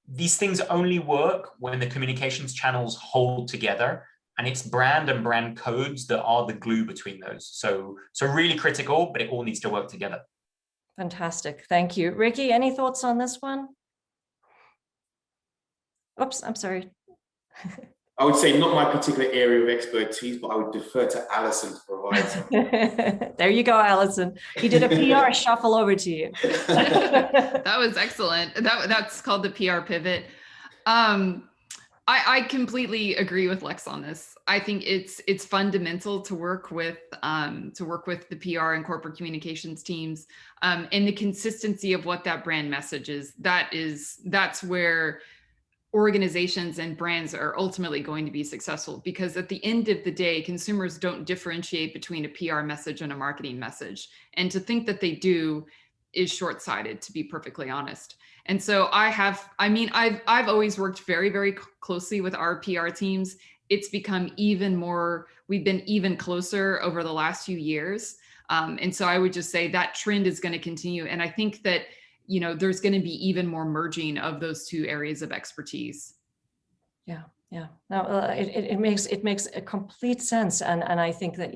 These things only work when the communications channels hold together, and it's brand and brand codes that are the glue between those. So really critical, but it all needs to work together. Fantastic. Thank you. Ricky, any thoughts on this one? Oops, I'm sorry. I would say not my particular area of expertise, but I would defer to Alison to provide some. There you go, Alison. He did a PR shuffle over to you. That was excellent. That's called the PR pivot. I completely agree with Lex on this. I think it's fundamental to work with the PR and corporate communications teams, and the consistency of what that brand message is. That's where organizations and brands are ultimately going to be successful, because at the end of the day, consumers don't differentiate between a PR message and a marketing message. And to think that they do is short-sighted, to be perfectly honest. And so I've always worked very, very closely with our PR teams. It's become we've been even closer over the last few years. And so I would just say that trend is going to continue. And I think that, there's going to be even more merging of those two areas of expertise. Yeah. Yeah, no, it makes a complete sense, and I think that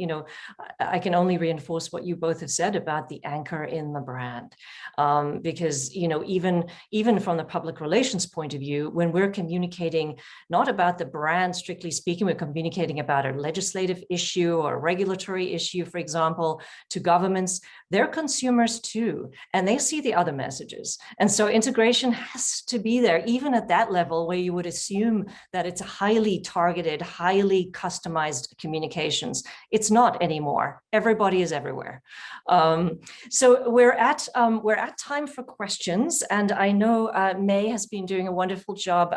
I can only reinforce what you both have said about the anchor in the brand, because even from the public relations point of view, when we're communicating not about the brand strictly speaking, we're communicating about a legislative issue or a regulatory issue, for example, to governments. They're consumers too, and they see the other messages, and so integration has to be there, even at that level where you would assume that it's highly targeted, highly customized communications. It's not anymore. Everybody is everywhere. So we're at time for questions, and I know May has been doing a wonderful job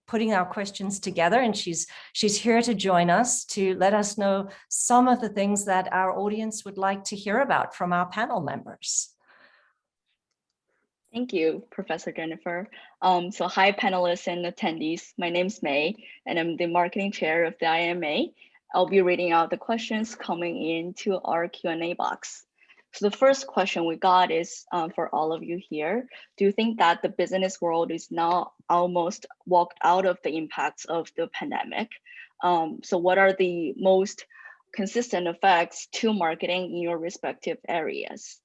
putting our questions together, and she's here to join us to let us know some of the things that our audience would like to hear about from our panel members. Thank you, Professor Jennifer. So hi, panelists and attendees. My name's May, and I'm the marketing chair of the IMA. I'll be reading out the questions coming into our Q&A box. So the first question we got is for all of you here. Do you think that the business world is now almost walked out of the impacts of the pandemic? So what are the most consistent effects to marketing in your respective areas?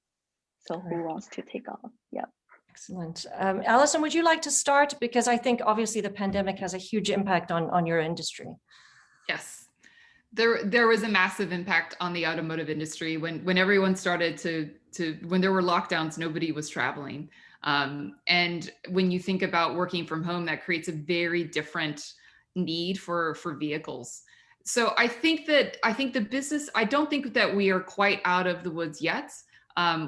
So who wants to take off? Yeah. Excellent. Alison, would you like to start? Because I think obviously the pandemic has a huge impact on your industry. Yes, there was a massive impact on the automotive industry when everyone started when there were lockdowns, nobody was traveling. And when you think about working from home, that creates a very different need for vehicles. So I don't think that we are quite out of the woods yet.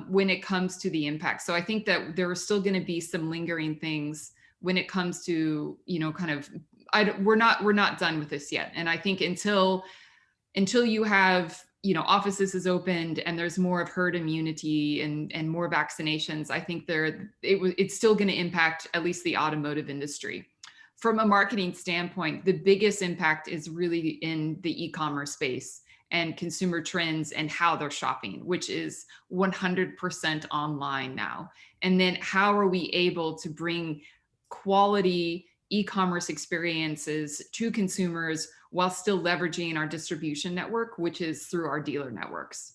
When it comes to the impact. So I think that there are still going to be some lingering things when it comes to, we're not done with this yet. And I think until you have, offices is opened and there's more of herd immunity and more vaccinations, I think it's still going to impact at least the automotive industry. From a marketing standpoint, the biggest impact is really in the e-commerce space and consumer trends and how they're shopping, which is 100% online now. And then how are we able to bring quality e-commerce experiences to consumers while still leveraging our distribution network, which is through our dealer networks.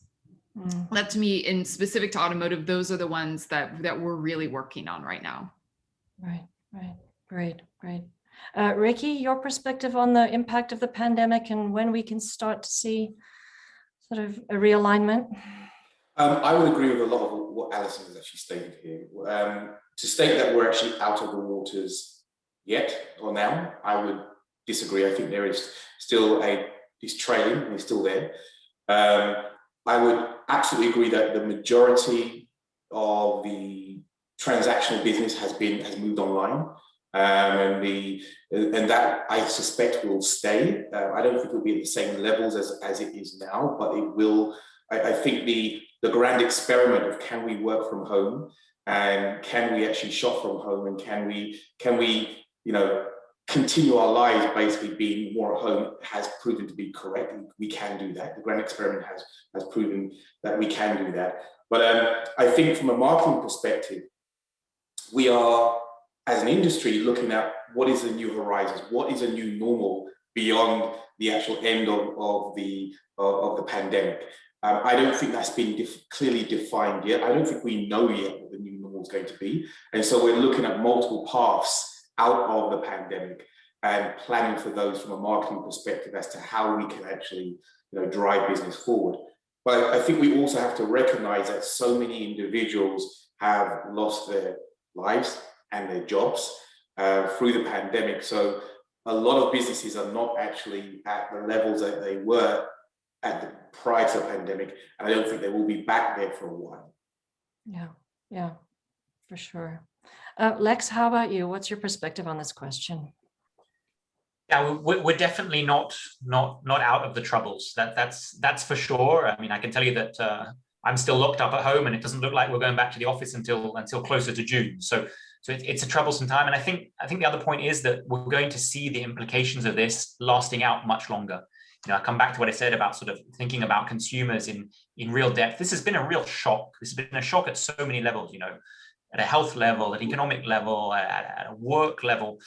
That to me, in specific to automotive, those are the ones that we're really working on right now. Right. Great. Ricky, your perspective on the impact of the pandemic and when we can start to see sort of a realignment? I would agree with a lot of what Alison has actually stated here. To state that we're actually out of the waters yet or now, I would disagree. I think there is still it's trailing and it's still there. I would absolutely agree that the majority of the transactional business has moved online. And that I suspect will stay. I don't think it will be at the same levels as it is now, but it will. I think the grand experiment of can we work from home and can we actually shop from home and can we continue our lives basically being more at home has proven to be correct. We can do that. The grand experiment has proven that we can do that. But I think from a marketing perspective, we are, as an industry, looking at what is the new horizons, what is a new normal beyond the actual end of the pandemic. I don't think that's been clearly defined yet. I don't think we know yet what the new normal is going to be. And so we're looking at multiple paths out of the pandemic. and planning for those from a marketing perspective as to how we can actually, drive business forward. But I think we also have to recognize that so many individuals have lost their lives and their jobs through the pandemic. So a lot of businesses are not actually at the levels that they were prior to the pandemic, and I don't think they will be back there for a while. Yeah, for sure. Lex, how about you? What's your perspective on this question? Yeah, we're definitely not out of the troubles. That's for sure. I mean, I can tell you that I'm still locked up at home, and it doesn't look like we're going back to the office until closer to June. So it's a troublesome time. And I think the other point is that we're going to see the implications of this lasting out much longer. I come back to what I said about sort of thinking about consumers in real depth. This has been a real shock. This has been a shock at so many levels, at a health level, at an economic level, at a work level.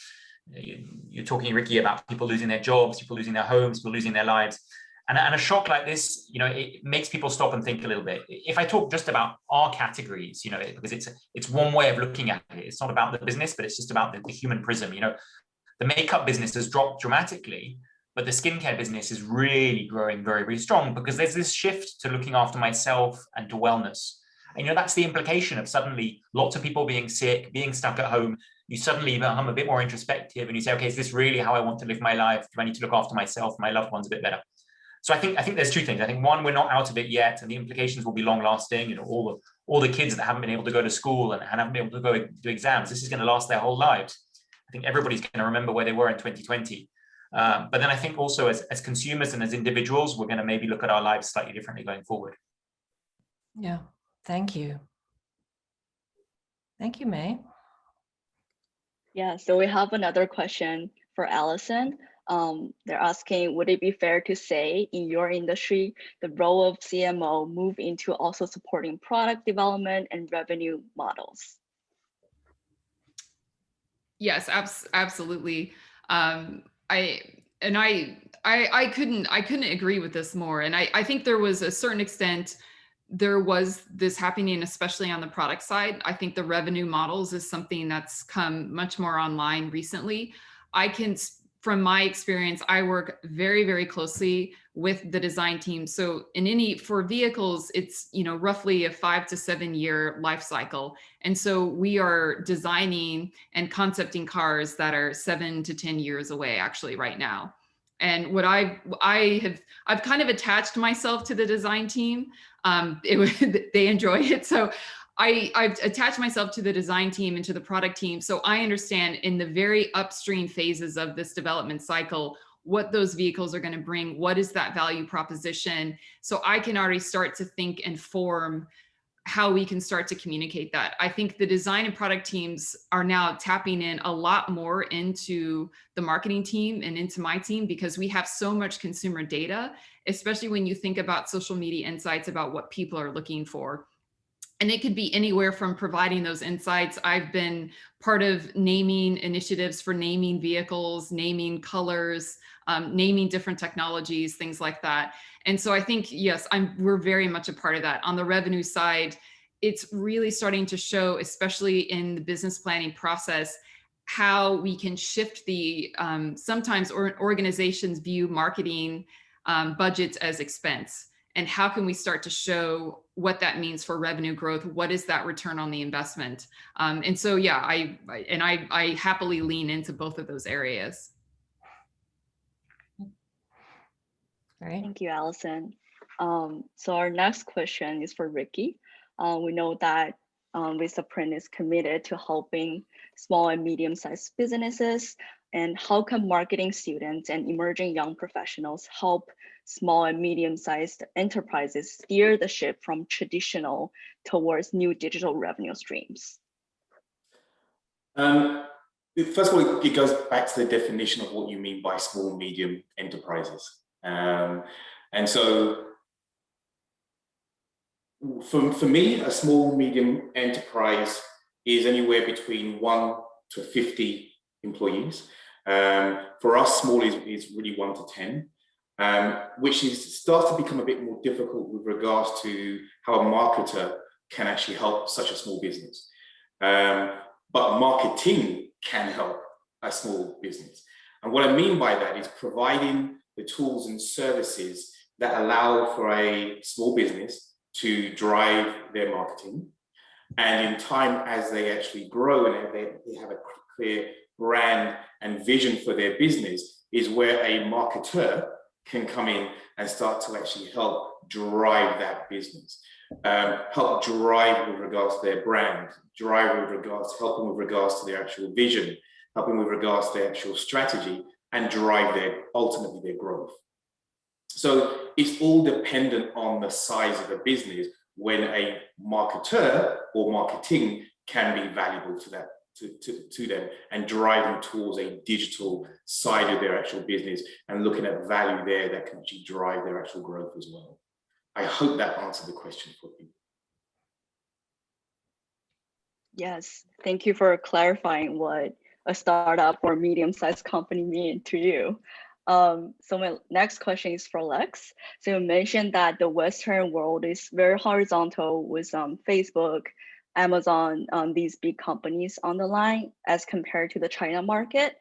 You're talking, Ricky, about people losing their jobs, people losing their homes, people losing their lives. And a shock like this, it makes people stop and think a little bit. If I talk just about our categories, because it's one way of looking at it. It's not about the business, but it's just about the human prism. The makeup business has dropped dramatically, but the skincare business is really growing very, very strong because there's this shift to looking after myself and to wellness. And that's the implication of suddenly lots of people being sick, being stuck at home. You suddenly become a bit more introspective and you say, okay, is this really how I want to live my life? Do I need to look after myself, my loved ones a bit better? So I think there's two things. I think one, we're not out of it yet, and the implications will be long lasting. All the kids that haven't been able to go to school and haven't been able to go do exams, this is going to last their whole lives. I think everybody's going to remember where they were in 2020. But then I think also as consumers and as individuals, we're going to maybe look at our lives slightly differently going forward. Yeah, thank you. Thank you, May. Yeah, so we have another question for Alison. They're asking, would it be fair to say in your industry, the role of CMO move into also supporting product development and revenue models? Yes, absolutely. I couldn't agree with this more. And I think there was a certain extent, there was this happening, especially on the product side. I think the revenue models is something that's come much more online recently. From my experience, I work very, very closely with the design team. So for vehicles, it's, roughly a 5 to 7 year life cycle. And so we are designing and concepting cars that are 7 to 10 years away actually right now. And what I've kind of attached myself to the design team. They enjoy it. So I've attached myself to the design team and to the product team. So I understand in the very upstream phases of this development cycle, what those vehicles are going to bring, what is that value proposition. So I can already start to think and form how we can start to communicate that. I think the design and product teams are now tapping in a lot more into the marketing team and into my team because we have so much consumer data, especially when you think about social media insights about what people are looking for. And it could be anywhere from providing those insights. I've been part of naming initiatives for naming vehicles, naming colors, naming different technologies, things like that. And so I think, yes, we're very much a part of that. On the revenue side, it's really starting to show, especially in the business planning process, how we can shift sometimes organizations view marketing budgets as expense. And how can we start to show what that means for revenue growth? What is that return on the investment? And so, yeah, I happily lean into both of those areas. Great. Thank you, Alison. So our next question is for Ricky. We know that Vistaprint is committed to helping small and medium-sized businesses. And how can marketing students and emerging young professionals help small and medium-sized enterprises steer the ship from traditional towards new digital revenue streams? First of all, it goes back to the definition of what you mean by small, medium enterprises. And so for me, a small, medium enterprise is anywhere between 1 to 50 employees. For us, small is really 1 to 10. Which starts to become a bit more difficult with regards to how a marketer can actually help such a small business. But marketing can help a small business. And what I mean by that is providing the tools and services that allow for a small business to drive their marketing. And in time, as they actually grow and they have a clear brand and vision for their business, is where a marketer can come in and start to actually help drive that business, help drive with regards to their brand, drive with regards, helping with regards to their actual vision, helping with regards to their actual strategy, and drive ultimately their growth. So it's all dependent on the size of a business when a marketer or marketing can be valuable to that, to them, and driving towards a digital side of their actual business and looking at value there that can actually drive their actual growth as well. I hope that answered the question for you. Yes, thank you for clarifying what a startup or medium-sized company mean to you. So my next question is for Lex. So you mentioned that the Western world is very horizontal with Facebook, Amazon, these big companies on the line as compared to the China market.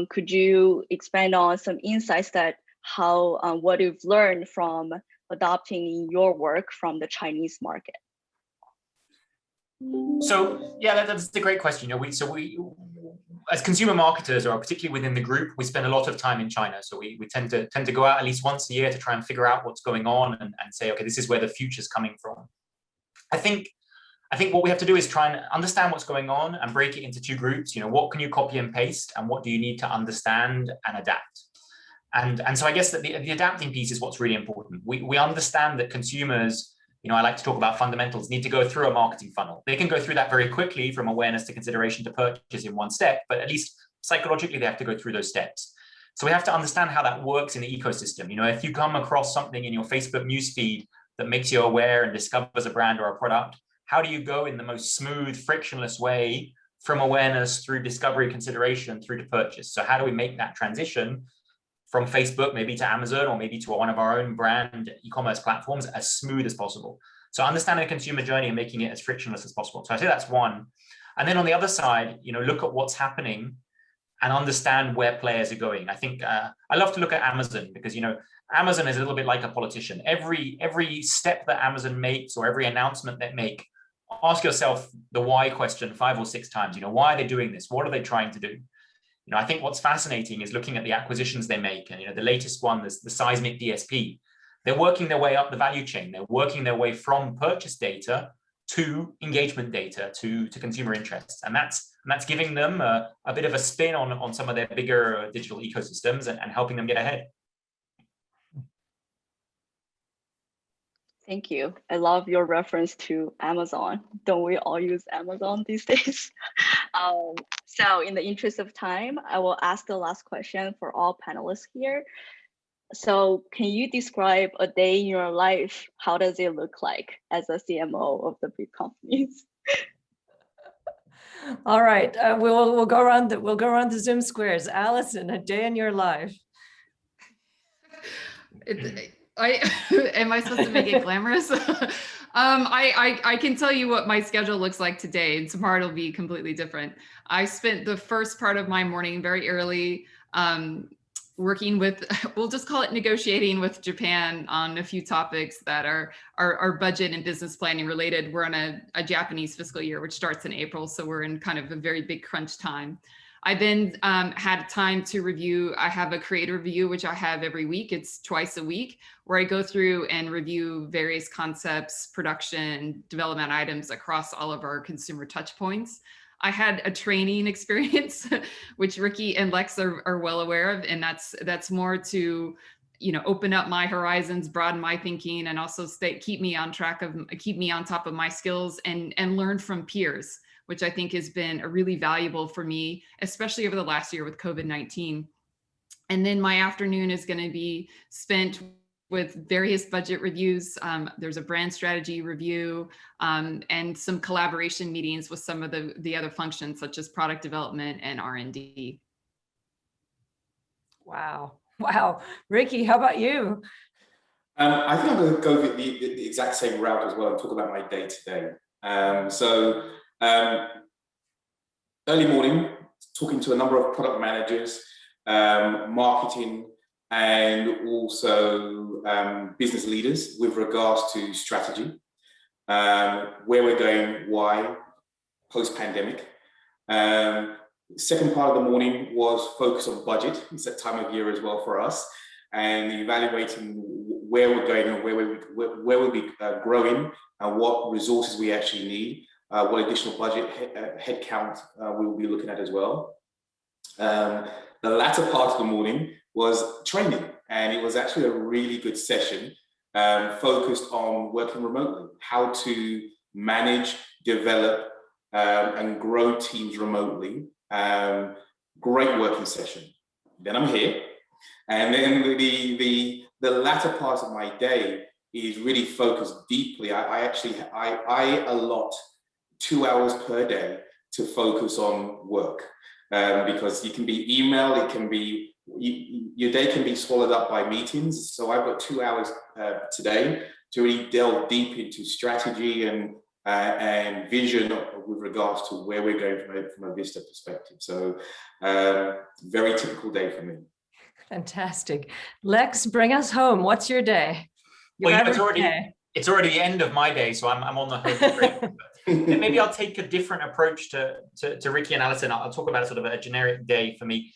Could you expand on some insights that what you've learned from adopting your work from the Chinese market? So yeah, that's a great question. You know, we as consumer marketers, or particularly within the group, we spend a lot of time in China. So we tend to go out at least once a year to try and figure out what's going on and say, okay, this is where the future's coming from. I think what we have to do is try and understand what's going on and break it into two groups. You know, what can you copy and paste, and what do you need to understand and adapt? And so I guess that the adapting piece is what's really important. We understand that consumers, you know, I like to talk about fundamentals, need to go through a marketing funnel. They can go through that very quickly from awareness to consideration to purchase in one step, but at least psychologically they have to go through those steps. So we have to understand how that works in the ecosystem. You know, if you come across something in your Facebook newsfeed that makes you aware and discovers a brand or a product, how do you go in the most smooth, frictionless way from awareness through discovery, consideration, through to purchase? So how do we make that transition from Facebook maybe to Amazon or maybe to one of our own brand e-commerce platforms as smooth as possible? So understanding the consumer journey and making it as frictionless as possible. So I say that's one. And then on the other side, you know, look at what's happening and understand where players are going. I think I love to look at Amazon because, you know, Amazon is a little bit like a politician. Every step that Amazon makes or every announcement they make, ask yourself the why question 5 or 6 times. You know, why are they doing this? What are they trying to do? You know, I think what's fascinating is looking at the acquisitions they make. And, you know, the latest one, the Seismic DSP, they're working their way up the value chain. They're working their way from purchase data to engagement data to consumer interests. And that's giving them a bit of a spin on some of their bigger digital ecosystems and helping them get ahead. Thank you. I love your reference to Amazon. Don't we all use Amazon these days? So in the interest of time, I will ask the last question for all panelists here. So can you describe a day in your life? How does it look like as a CMO of the big companies? All right, we'll go around the Zoom squares. Alison, a day in your life. Am I supposed to make it glamorous? I can tell you what my schedule looks like today, and tomorrow it'll be completely different. I spent the first part of my morning very early working with, we'll just call it negotiating with Japan on a few topics that are budget and business planning related. We're on a Japanese fiscal year, which starts in April. So we're in kind of a very big crunch time. I then had time to review. I have a creator review, which I have every week. It's twice a week, where I go through and review various concepts, production, development items across all of our consumer touch points. I had a training experience, which Ricky and Lex are well aware of, and that's more to, you know, open up my horizons, broaden my thinking, and also keep me on top of my skills and learn from peers, which I think has been really valuable for me, especially over the last year with COVID-19. And then my afternoon is going to be spent with various budget reviews. There's a brand strategy review and some collaboration meetings with some of the other functions, such as product development and R&D. Wow. Ricky, how about you? I think I'm going to go the exact same route as well and talk about my day to day. Early morning, talking to a number of product managers, marketing, and also business leaders with regards to strategy, where we're going, why, post-pandemic. Second part of the morning was focus on budget. It's that time of year as well for us, and evaluating where we're going and where we'll be growing, and what resources we actually need, what additional budget headcount we will be looking at as well. The latter part of the morning was training, and it was actually a really good session focused on working remotely, how to manage, develop, and grow teams remotely. Great working session. Then I'm here, and then the latter part of my day is really focused deeply. I allot 2 hours per day to focus on work, because it can be email, it can be your day can be swallowed up by meetings. So I've got 2 hours today to really delve deep into strategy and vision with regards to where we're going from a Vista perspective. So very typical day for me. Fantastic. Lex, bring us home. What's your day? Well, it's already the end of my day, so I'm on the home straight. Maybe I'll take a different approach to Ricky and Alison. I'll talk about sort of a generic day for me.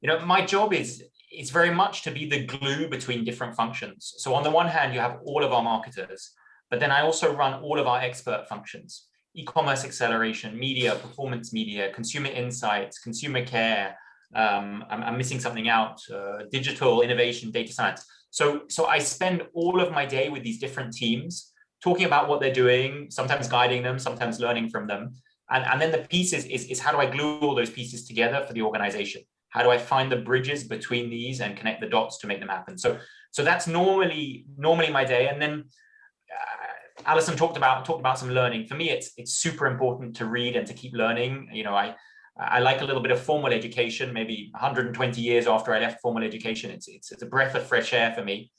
My job is very much to be the glue between different functions. So on the one hand, you have all of our marketers, but then I also run all of our expert functions: e-commerce acceleration, media, performance media, consumer insights, consumer care. I'm missing something out: digital innovation, data science. So I spend all of my day with these different teams, talking about what they're doing, sometimes guiding them, sometimes learning from them. And then the piece is how do I glue all those pieces together for the organization? How do I find the bridges between these and connect the dots to make them happen? So that's normally my day. And then Alison talked about some learning. For me, it's super important to read and to keep learning. I like a little bit of formal education. Maybe 120 years after I left formal education, it's a breath of fresh air for me.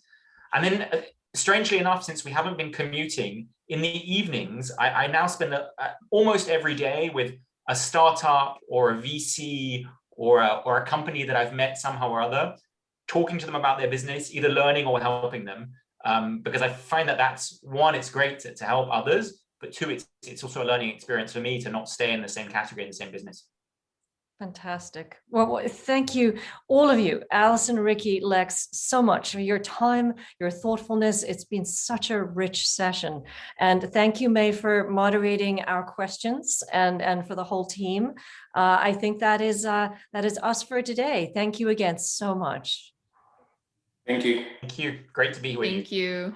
And then strangely enough, since we haven't been commuting, in the evenings, I now spend almost every day with a startup or a VC or a company that I've met somehow or other, talking to them about their business, either learning or helping them. Because I find that's one, it's great to help others, but two, it's also a learning experience for me to not stay in the same category, in the same business. Fantastic. Well, thank you, all of you, Alison, Ricky, Lex, so much for your time, your thoughtfulness. It's been such a rich session. And thank you, May, for moderating our questions and for the whole team. I think that is us for today. Thank you again so much. Thank you. Thank you. Great to be with you. Thank you.